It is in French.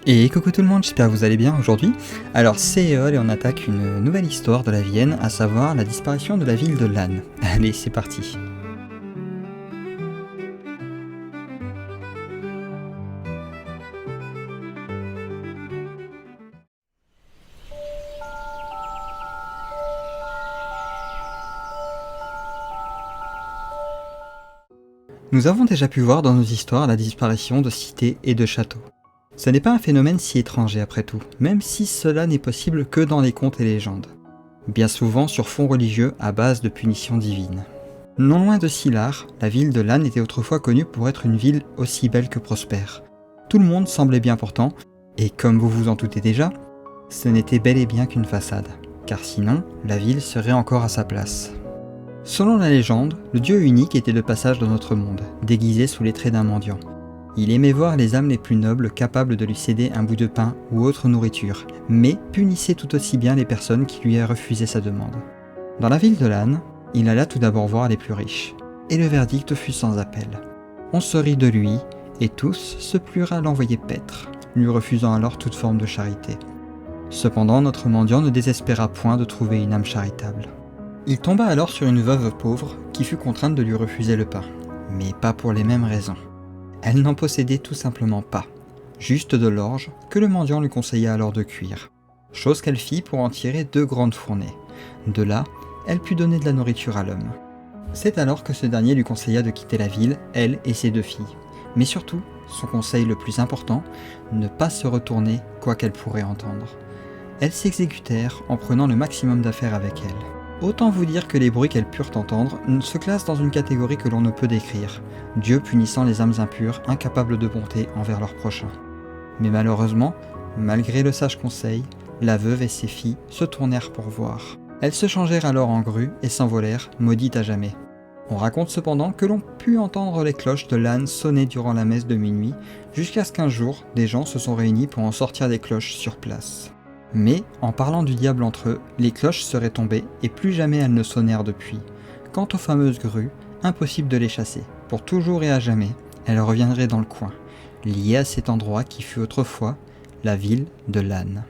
Et coucou tout le monde, j'espère que vous allez bien aujourd'hui. Alors c'est Eol et on attaque une nouvelle histoire de la Vienne, à savoir la disparition de la ville de Lannes. Allez, c'est parti. Nous avons déjà pu voir dans nos histoires la disparition de cités et de châteaux. Ce n'est pas un phénomène si étranger après tout, même si cela n'est possible que dans les contes et légendes. Bien souvent sur fond religieux à base de punitions divines. Non loin de Sillars, la ville de Lannes était autrefois connue pour être une ville aussi belle que prospère. Tout le monde semblait bien portant, et comme vous vous en doutez déjà, ce n'était bel et bien qu'une façade, car sinon, la ville serait encore à sa place. Selon la légende, le dieu unique était de passage dans notre monde, déguisé sous les traits d'un mendiant. Il aimait voir les âmes les plus nobles capables de lui céder un bout de pain ou autre nourriture, mais punissait tout aussi bien les personnes qui lui refusaient sa demande. Dans la ville de Lannes, il alla tout d'abord voir les plus riches, et le verdict fut sans appel. On se rit de lui, et tous se plurent à l'envoyer paître, lui refusant alors toute forme de charité. Cependant, notre mendiant ne désespéra point de trouver une âme charitable. Il tomba alors sur une veuve pauvre qui fut contrainte de lui refuser le pain, mais pas pour les mêmes raisons. Elle n'en possédait tout simplement pas, juste de l'orge que le mendiant lui conseilla alors de cuire, chose qu'elle fit pour en tirer 2 grandes fournées. De là, elle put donner de la nourriture à l'homme. C'est alors que ce dernier lui conseilla de quitter la ville, elle et ses 2 filles. Mais surtout, son conseil le plus important, ne pas se retourner quoi qu'elle pourrait entendre. Elles s'exécutèrent en prenant le maximum d'affaires avec elles. Autant vous dire que les bruits qu'elles purent entendre se classent dans une catégorie que l'on ne peut décrire, Dieu punissant les âmes impures, incapables de bonté envers leurs prochains. Mais malheureusement, malgré le sage conseil, la veuve et ses filles se tournèrent pour voir. Elles se changèrent alors en grues et s'envolèrent, maudites à jamais. On raconte cependant que l'on put entendre les cloches de Lannes sonner durant la messe de minuit, jusqu'à ce qu'un jour, des gens se sont réunis pour en sortir des cloches sur place. Mais, en parlant du diable entre eux, les cloches seraient tombées et plus jamais elles ne sonnèrent depuis. Quant aux fameuses grues, impossible de les chasser. Pour toujours et à jamais, elles reviendraient dans le coin, liées à cet endroit qui fut autrefois la ville de Lannes.